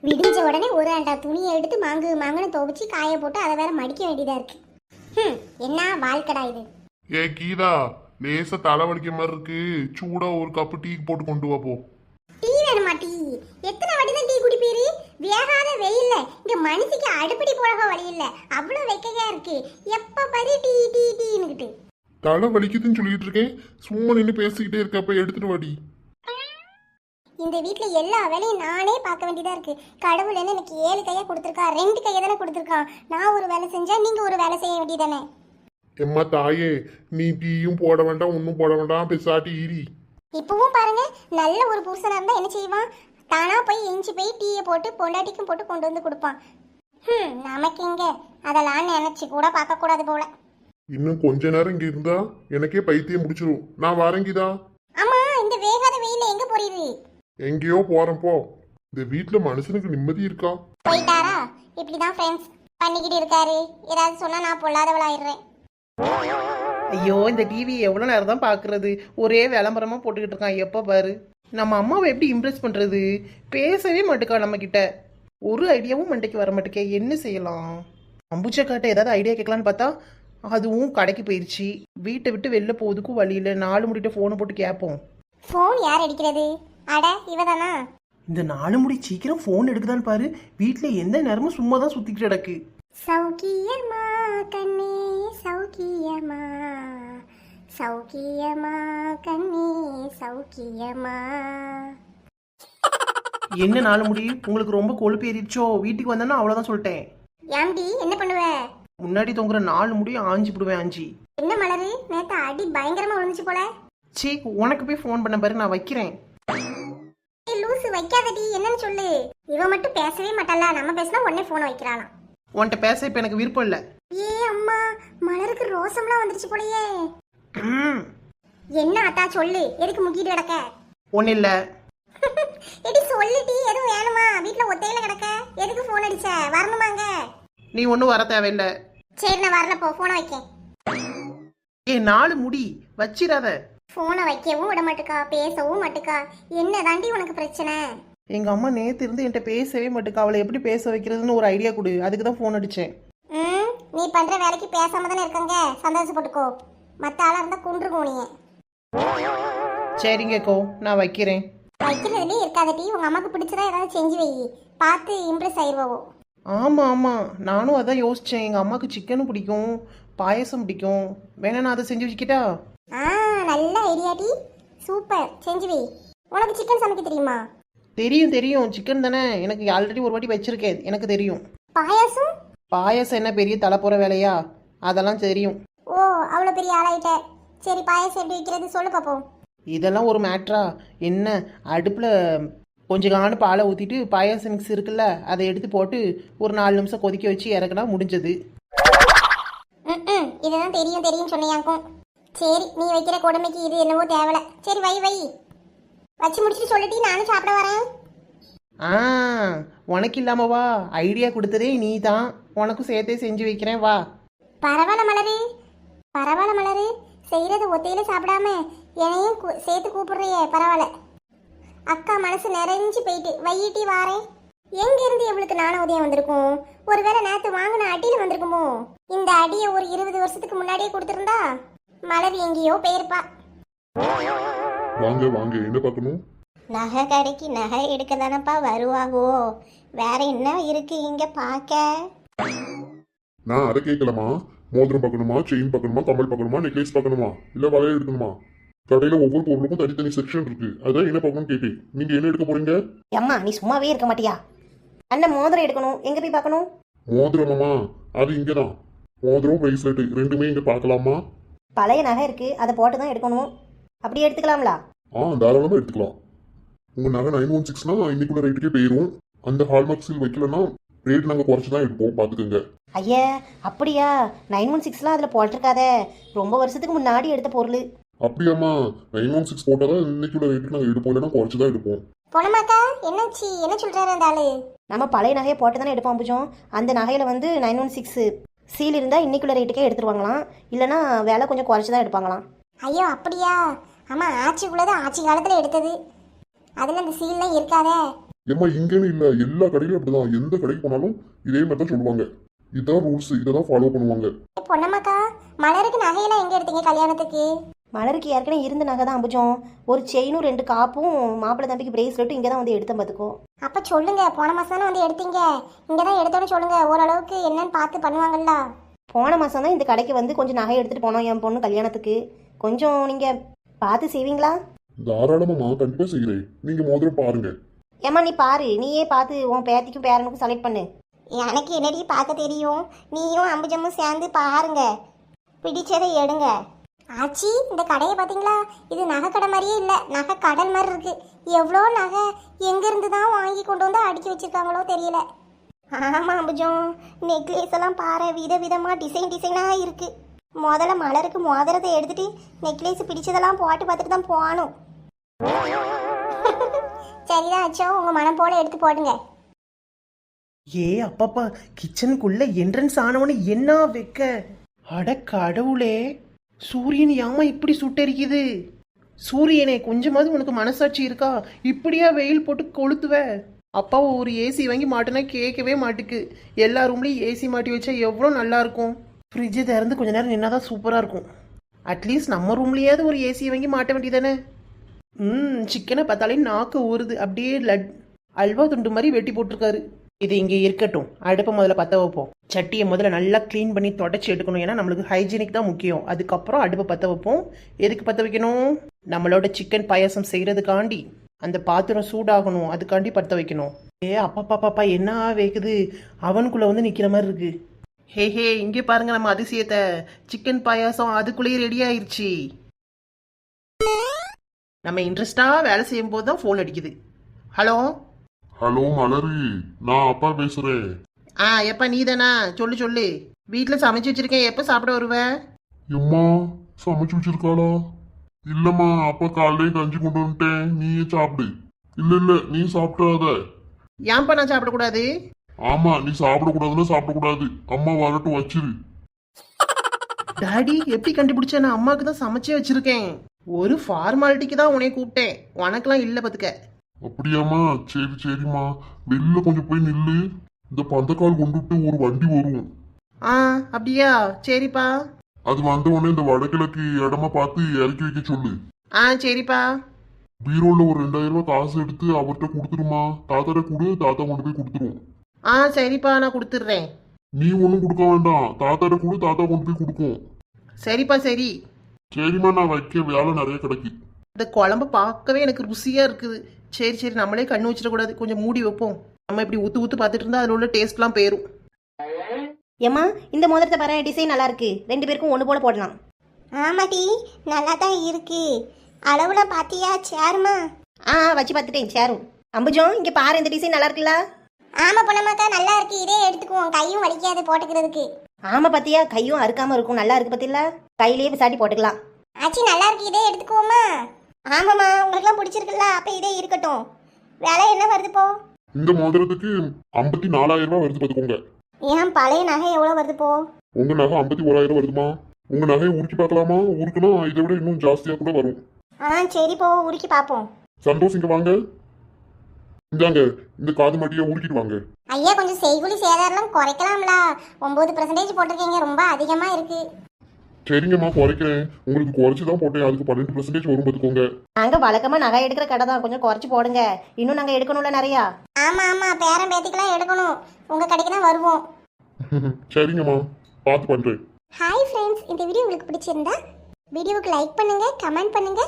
விடிஞ்ச உடனே ஒரு அண்டா துணியை எடுத்து மாங்குன்னு துவைச்சி காய போட்டு அதை வேற மடிக்க வேண்டியதா இருக்கு. என்ன வாழ்க்கடா இது. ஏ கீதா, லேசா தலைவலிக்க மாதிரி இருக்கு, சூடா ஒரு கப்பு டீ போட்டு கொண்டு வா போ. டீ வேணுமா? டீ எத்தனை வாட்டி தான் டீ குடிப்பீரு? வேகாத வெயில்ல இங்க மனுஷிக்கு அடுப்படி போக வழி இல்ல, அவ்வளவு வெக்கையா இருக்கு. எப்ப பாரு டீ டீ டீன்னுகிட்டு தலை வலிக்குதுன்னு சொல்லிட்டு இருக்கேன், சும்மா நின்று பேசிக்கிட்டே இருக்கப்ப எடுத்துட்டு வாடி. இந்த வீட்ல எல்லா வேலையும் நானே பார்க்க வேண்டியதா இருக்கு. கடவுள் என்ன எனக்கு 7 கையா கொடுத்துருக்கா, 2 கையை தானே கொடுத்துருக்கான். நான் ஒரு வேலை செஞ்சா நீங்க ஒரு வேலை செய்ய வேண்டியதானே. எம்மா தாயே, நீ டீயும் போட வேண்டாம், ஒன்னும் போட வேண்டாம், பெசாட்டி ஈரி. இப்பவும் பாருங்க, நல்ல ஒரு புருஷனா இருந்தா என்ன செய்வான்? தானா போய் எஞ்சி போய் டீயை போட்டு பொண்டாட்டிக்கும் போட்டு கொண்டு வந்து கொடுப்பான். நமக்கு இங்க அதெல்லாம் நினைச்சு கூட பார்க்க கூடாது போல. இன்னும் கொஞ்ச நேரம் இங்க இருந்தா எனக்கே பைத்தியம் முடிச்சிரும். நான் வரேன் கீதா. ஆமா, இந்த வேகாத வெயில எங்க போறீரு? எங்கேயோ போறேன் போ. இந்த வீட்டுல மனுஷனுக்கு நிம்மதி இருக்கா? போயிட்டாரா? இப்படிதான் ஃப்ரெண்ட்ஸ் பண்ணிக்கிட்டு இருக்காரு. ஏதாவது சொன்னா நான் பொல்லாதவளாயிடுறேன். ஐயோ, இந்த டிவி எவ்வளோ நேரம் தான் பார்க்குறது? ஒரே விளம்பரமாக போட்டுக்கிட்டு இருக்கான் எப்போ பாரு. நம்ம அம்மாவை எப்படி இம்ப்ரெஸ் பண்ணுறது? பேசவே மாட்டுக்கா நம்மக்கிட்ட. ஒரு ஐடியாவும் மண்டைக்கு வர மாட்டேக்கே. என்ன செய்யலாம்? அம்புச்சக்காட்ட ஏதாவது ஐடியா கேட்கலான்னு பார்த்தா அதுவும் கடைக்கு போயிடுச்சு. வீட்டை விட்டு வெளில போகிறதுக்கும் வழி இல்லை. 4 முடிட்ட ஃபோனை போட்டு கேட்போம். ஃபோன் யார் அடிக்கிறது? அட இவதானா? இந்த 4 முடி சீக்கிரம் ஃபோன் எடுக்குதான்னு பாரு. வீட்டில் எந்த நேரமும் சும்மா தான் சுற்றிக்கிட்டு கிடக்கு. சௌக்கியமா கண்ணே சௌக்கியமா, சௌக்கியமா கண்ணே சௌக்கியமா. என்ன 4 முடி, உங்களுக்கு ரொம்ப கொழுப்பு ஏறிடுச்சோ? வீட்டுக்கு வந்தேன்னா அவ்வளோதான் சொல்லிட்டேன். ஏண்டி என்ன பண்ணுவ? முன்னாடி தொங்குற 4 முடியும் ஆஞ்சி விடுவேன். ஆஞ்சி என்ன மலரு, நேத்து அடி பயங்கரமா விழுந்துச்சு போல. சீ, உனக்கு போய் ஃபோன் பண்ண பாரு, நான் வைக்கிறேன். லூசு வைக்காதடி, என்னன்னு சொல்லு. இவ மட்டும் பேசவே மாட்டாளா? நம்ம பேசினா உடனே போன் வைக்கிறாளாம். உன்கிட்ட பேச இப்ப எனக்கு விருப்பம் இல்ல. ஏ அம்மா, மலருக்கு ரோசம்லாம் வந்துருச்சு போலயே. என்ன அத்தா சொல்லு, எதுக்கு முக்கிட்டு கிடக்க? ஒன்னும் இல்ல. எடி சொல்லுடி, எதுவும் வேணுமா? வீட்டுல ஒத்தையில கிடக்க, எதுக்கு போன் அடிச்ச? வரணுமாங்க? நீ ஒன்னும் வர தேவையில்ல. சரி, நான் வரல, போ போனை வைக்க. ஏ 4 முடி வச்சிராத. போனை வைக்கவும் விட மாட்டுக்கா, பேசவும் மாட்டுக்கா. என்ன தாண்டி உனக்கு பிரச்சனை? எங்க அம்மா நேத்து இருந்து என்கிட்ட பேசவே மாட்டுக்கா. அவளை எப்படி பேச வைக்கிறதுன்னு ஒரு ஐடியா கொடு. அதுக்கு தான் ஃபோன் அடிச்சேன். நீ பண்ற வேலைக்கு பேசாம தானே இருக்காங்க, சந்தோஷப்பட்டுக்கோ. மத்த ஆளா இருந்தா குன்றுக்கும் நீ. சரிங்க கோ, நான் வைக்கிறேன். வைக்கிறதுலயே இருக்காதட்டி, உங்க அம்மாக்கு பிடிச்சதா ஏதாவது செஞ்சு வை, பார்த்து இம்ப்ரெஸ் ஆயிடுவோ. ஆமா ஆமா, நானும் அதான் யோசிச்சேன். எங்க அம்மாக்கு சிக்கனும் பிடிக்கும், பாயசம் பிடிக்கும். வேணா நான் அதை செஞ்சு வச்சுக்கிட்டா? நல்ல ஐடியாடி, சூப்பர், செஞ்சு வை. உனக்கு சிக்கன் சமைக்க தெரியுமா? தெரியும் தெரியும், சிக்கன் தானே. எனக்கு ஆல்ரெடி ஒரு வாட்டி வச்சிருக்கேன், எனக்கு தெரியும். பாயாசம்? பாயசம் என்ன பெரிய தலை போற வேலையா? அதெல்லாம் தெரியும். ஓ, அவ்வளோ பெரிய ஆளாயிட்ட. சரி, பாயாசம் எப்படி வைக்கிறது சொல்லு பாப்போம். இதெல்லாம் ஒரு மேட்ரா? என்ன, அடுப்பில் கொஞ்சம் காணு பாலை ஊற்றிட்டு பாயாசம் மிக்ஸ் இருக்குல்ல, அதை எடுத்து போட்டு ஒரு 4 நிமிஷம் கொதிக்க வச்சு இறக்குனா முடிஞ்சது. இதுதான் தெரியும் தெரியும் சொன்னியாக்கும். சரி, நீ வைக்கிற கொடுமைக்கு இது என்னவோ தேவலை. சரி, வை வை, வச்சு முடிச்சுட்டு சொல்லிட்டு நானும் சாப்பிட வரேன். உனக்கு இல்லாமவா? ஐடியா கொடுத்ததே நீ தான், உனக்கும் சேர்த்தே செஞ்சு வைக்கிறேன், வா. பரவாயில்ல மலரு, பரவாயில்ல மலரு, செய்யறது ஒத்தையில சாப்பிடாம என்னையும் சேர்த்து கூப்பிடுறியே, பரவாயில்ல. அக்கா மனசு நிறைஞ்சு போயிட்டு வையிட்டி வாரேன். எங்க இருந்து எவ்வளவுக்கு நாண உதயம் வந்திருக்கும்? ஒருவேளை நேத்து வாங்கின அடியில வந்திருக்குமோ? இந்த அடியை ஒரு 20 வருஷத்துக்கு முன்னாடியே கொடுத்திருந்தா மலர் எங்கேயோ போயிருப்பா. வாங்க வாங்க, என்ன பார்க்கணும்? நகை கடைக்கு நகை எடுக்க தானப்பா வருவாங்கோ, வேற என்ன இருக்கு இங்க பாக்க? நான் அதை கேட்கலாமா? மோதிரம் பார்க்கணுமா, செயின் பார்க்கணுமா, கமல் பார்க்கணுமா, நெக்லேஸ் பார்க்கணுமா, இல்ல வளையல் எடுக்கணுமா? கடையில ஒவ்வொரு பொருளுக்கும் தனித்தனி செக்ஷன் இருக்கு. அதான் என்ன பார்க்கணும்னு கேட்டேன். நீங்க என்ன எடுக்க போறீங்க? அம்மா, நீ சும்மாவே இருக்க மாட்டியா? அண்ணன் மோதிரம் எடுக்கணும், எங்க போய் பார்க்கணும்? மோதிரமாமா, அது இங்கதான். மோதிரம் பிரேஸ்லெட் ரெண்டுமே இங்க பார்க்கலாமா? பழைய நகை இருக்கு, அதை போட்டு தான் எடுக்கணும். அப்படியே எடுத்துக்கலாம்ல? தாராளமா எடுத்துக்கலாம். உங்க நகை 916னா இன்னைக்குள்ள ரேட்டுக்கே போயிரும். அந்த ஹால்மார்க் சீல் வைக்கலன்னா ரேட் நாங்க குறைச்சு தான் எடுப்போம், பாத்துக்கோங்க. ஐயா, அப்படியா? 916லாம் அதுல போட்டிருக்காதே, ரொம்ப வருஷத்துக்கு முன்னாடி எடுத்த பொருள். அப்படியாம்மா? 916 போட்டாதான் இன்னைக்குள்ள ரேட்டுக்கு நாங்க எடுப்போம், இல்லைன்னா குறைச்சு தான் எடுப்போம். போனமாக்கா, என்னாச்சு? என்ன சொல்றாரு அந்த ஆளு? நம்ம பழைய நகையை போட்டு தானே எடுப்போம் புஜம். அந்த நகையில வந்து 916 சீல் இருந்தால் இன்னைக்குள்ள ரேட்டுக்கே எடுத்துருவாங்களாம், இல்லைனா விலை கொஞ்சம் குறைச்சி தான் எடுப்பாங்களாம். ஐயோ அப்படியா? ஆமாம், ஆட்சிக்குள்ளதான் ஆட்சி காலத்தில் எடுத்தது. அதில் அந்த சீல்லாம் இருக்காதே. ஏம்மா இங்கன்னு இல்ல எல்லா கடையிலும் அப்படிதான், எந்த கடைக்கு போனாலும் இதே மாதிரி தான் சொல்லுவாங்க. இதான் ரூல்ஸ், இதை தான் ஃபாலோ பண்ணுவாங்க. பொன்னம்மாக்கா, மலருக்கு நகையெல்லாம் எங்க எடுத்தீங்க கல்யாணத்துக்கு? மலருக்கு ஏற்கனவே இருந்த நகை தான் அம்புஜம். ஒரு செயினும் 2 காப்பும் மாப்பிள்ளை தம்பிக்கு பிரேஸ்லெட்டும் இங்கே தான் வந்து எடுத்தேன் பார்த்துக்கோ. அப்ப சொல்லுங்க, போன மாசம் தானே வந்து எடுத்தீங்க, இங்கதான் எடுத்தோன்னு சொல்லுங்க, ஓரளவுக்கு என்னன்னு பார்த்து பண்ணுவாங்கல்ல. போன மாதம் தான் இந்த கடைக்கு வந்து கொஞ்சம் நகை எடுத்துகிட்டு போனோம் என் பொண்ணு கல்யாணத்துக்கு. கொஞ்சம் நீங்கள் பார்த்து செய்வீங்களா? தாராளமா கண்டிப்பா செய்கிறேன். நீங்க மோதிரம் பாருங்க. ஏம்மா நீ பாரு, நீயே பார்த்து உன் பேத்திக்கும் பேரனுக்கும் செலக்ட் பண்ணு. எனக்கு என்னடி பார்க்க தெரியும், நீயும் அம்புஜமும் சேர்ந்து பாருங்க, பிடிச்சதை எடுங்க. ஆச்சி, இந்த கடையை பார்த்தீங்களா? இது நகை கடை மாதிரியே இல்லை, நகை கடல் மாதிரி இருக்கு. எவ்வளோ நகை எங்கேருந்து தான் வாங்கி கொண்டு வந்து அடுக்கி வச்சிருக்காங்களோ தெரியல. ஆமாம் அம்புஜம், நெக்லேஸ் எல்லாம் பாரு, விதவிதமாக டிசைனாக இருக்கு. முதல்ல மலருக்கு மோதிரத்தை எடுத்துட்டு நெக்லேஸ் பிடிச்சதெல்லாம் போட்டு பார்த்துட்டு தான் போகணும். சரிதான் ஆச்சோ, உங்கள் மனம் போல எடுத்து போடுங்க. ஏ அப்பப்பா, கிச்சனுக்குள்ள என்ட்ரன்ஸ் ஆனவனு என்ன வைக்க. அட கடவுளே, சூரியன் ஏமா இப்படி சுட்டெரிக்குது? சூரியனே, கொஞ்சமாவது உனக்கு மனசாட்சி இருக்கா? இப்படியா வெயில் போட்டு கொளுத்துவ? அப்பா ஒரு ஏசி வாங்கி மாட்டினா கேட்கவே மாட்டுக்கு. எல்லா ரூம்லேயும் ஏசி மாட்டி வச்சா எவ்வளோ நல்லா இருக்கும். ஃப்ரிட்ஜை திறந்து கொஞ்ச நேரம் நின்னாதான் சூப்பராக இருக்கும். அட்லீஸ்ட் நம்ம ரூம்லேயாவது ஒரு ஏசி வாங்கி மாட்ட வேண்டியதானே? சிக்கனை பார்த்தாலே நாக்கு ஊறுது. அப்படியே அல்வா துண்டு மாதிரி வெட்டி போட்டிருக்காரு. இது இங்கே இருக்கட்டும், அடுப்பை முதல்ல பற்ற வைப்போம். சட்டியை முதல்ல நல்லா க்ளீன் பண்ணி தொடச்சி எடுக்கணும். ஏன்னா நம்மளுக்கு ஹைஜீனிக் தான் முக்கியம். அதுக்கப்புறம் அடுப்பை பற்ற வைப்போம். எதுக்கு பற்ற வைக்கணும்? நம்மளோட சிக்கன் பாயாசம் செய்கிறதுக்காண்டி. அந்த பாத்திரம் சூடாகணும், அதுக்காண்டி பற்ற வைக்கணும். ஏ அப்பா என்ன வைக்குது? அவனுக்குள்ளே வந்து நிற்கிற மாதிரி இருக்கு. ஹே இங்கே பாருங்க நம்ம அதிசயத்தை. சிக்கன் பாயாசம் அதுக்குள்ளேயே ரெடி ஆயிடுச்சு. நம்ம இன்ட்ரெஸ்டாக வேலை செய்யும் போது தான் ஃபோன் அடிக்குது. ஹலோ ஹலோ மலரு, நான் அப்பா பேசுறேன். எப்பா நீ தானா? சொல்லு. வீட்டில் சமைச்சு வச்சிருக்கேன், எப்போ சாப்பிட வருவ? எம்மா சமைச்சு வச்சிருக்காளா? இல்லம்மா, அப்பா காலையிலே கஞ்சி கொண்டு வந்துட்டேன், நீயே சாப்பிடு. இல்ல நீ சாப்பிடாத. ஏன்பா நான் சாப்பிடக்கூடாது? ஆமா, நீ சாப்பிடக்கூடாதுன்னா சாப்பிடக்கூடாது. அம்மா வரட்டும், வச்சிரு. டாடி எப்படி கண்டுபிடிச்ச? நான் அம்மாவுக்கு தான் சமைச்சே வச்சிருக்கேன். ஒரு ஃபார்மாலிட்டிக்கு தான் உன்னைய கூப்பிட்டேன், உனக்கெல்லாம் இல்லை பார்த்துக்க. அப்படியாம்மா? சரிம்மா, வெளில கொஞ்சம் போய் நில்லு. இந்த பந்தக்கால் கொண்டுட்டு ஒரு வண்டி வரும். அப்படியா? சரிப்பா. அது வந்த உடனே இந்த வடகிழக்கு இடமா பார்த்து இறக்கி வைக்க சொல்லு. சரிப்பா. பீரோல ஒரு 2000 ரூபாய் காசு எடுத்து அவர்கிட்ட கொடுத்துருமா. தாத்தாட்ட கொடு, தாத்தா கொண்டு போய் கொடுத்துருவோம். சரிப்பா, நான் கொடுத்துட்றேன். நீ ஒன்றும் கொடுக்க வேண்டாம், தாத்தாட்ட கொடு, தாத்தா கொண்டு போய் கொடுக்கும். சரிப்பா சரி. சரிம்மா, நான் வைக்க வேலை நிறைய கிடைக்கு. இந்த குழம்பு பார்க்கவே எனக்கு ருசியாக இருக்குது. சரி நம்மளே கண்ணு வச்சிடக்கூடாது, கொஞ்சம் மூடி வைப்போம். நம்ம இப்படி ஊற்று பார்த்துட்டு இருந்தால் அதில் உள்ள டேஸ்ட்லாம் போயிடும். ஏம்மா இந்த மோதிரத்தை பாரு, டிசைன் நல்லா இருக்கு. 2 பேருக்கும் ஒன்று போல போடலாம். ஆமாடி, நல்லா தான் இருக்கு. அளவுல பாத்தியா சேருமா? வச்சு பார்த்துட்டேன் சேரும். அம்புஜம் இங்கே பாரு, இந்த டிசைன் நல்லா இருக்குல்ல? ஆமா பொண்ணமாக்கா, நல்லா இருக்கு. இதே எடுத்துக்குவோம், கையும் வலிக்காது போட்டுக்கிறதுக்கு. ஆமாம் பார்த்தியா, கையும் அறுக்காமல் இருக்கும். நல்லா இருக்கு பார்த்தியா? கையிலேயே சாட்டி போட்டுக்கலாம். ஆச்சி நல்லா இருக்கு, இதே எடுத்துக்குவோமா? ஆமாம்மா, உங்களுக்குலாம் பிடிச்சிருக்குல்ல, அப்போ இதே இருக்கட்டும். விலை என்ன வருது போ? இந்த மோதிரத்துக்கு 54,000 ரூபாய் வருது பார்த்துக்கோங்க. ஏன் பழைய நகை எவ்வளோ வருது போ? உங்க நகை 51,000 வருதுமா. உங்க நகையை உருக்கி பார்க்கலாமா? உருக்குனா இதை விட இன்னும் ஜாஸ்தியா கூட வரும். சரி போ, உருக்கி பார்ப்போம். சந்தோஷ் இங்க வாங்க. இந்தாங்க, இந்த காது மாட்டியை உருக்கிட்டு வாங்க. ஐயா, கொஞ்சம் செய்குலி சேதாரம் குறைக்கலாம்ல? 9% போட்டிருக்கீங்க, ரொம்ப அதிகமா இருக்கு. சரிங்கம்மா, குறைக்கிறேன். உங்களுக்கு குறைச்சி தான் போட்டேன், அதுக்கு 12% வரும் பார்த்துக்கோங்க. நாங்கள் வழக்கமாக நகை எடுக்கிற கடை தான், கொஞ்சம் குறைச்சி போடுங்க. இன்னும் நாங்கள் எடுக்கணும்ல நிறையா. ஆமா பேரன் பேத்திக்கெல்லாம் எடுக்கணும், உங்க கடைக்கு தான் வருவோம். சரிங்கம்மா, பார்த்து பண்றேன். ஹாய் ஃப்ரெண்ட்ஸ், இந்த வீடியோ உங்களுக்கு பிடிச்சிருந்தா வீடியோவுக்கு லைக் பண்ணுங்க, கமெண்ட் பண்ணுங்க.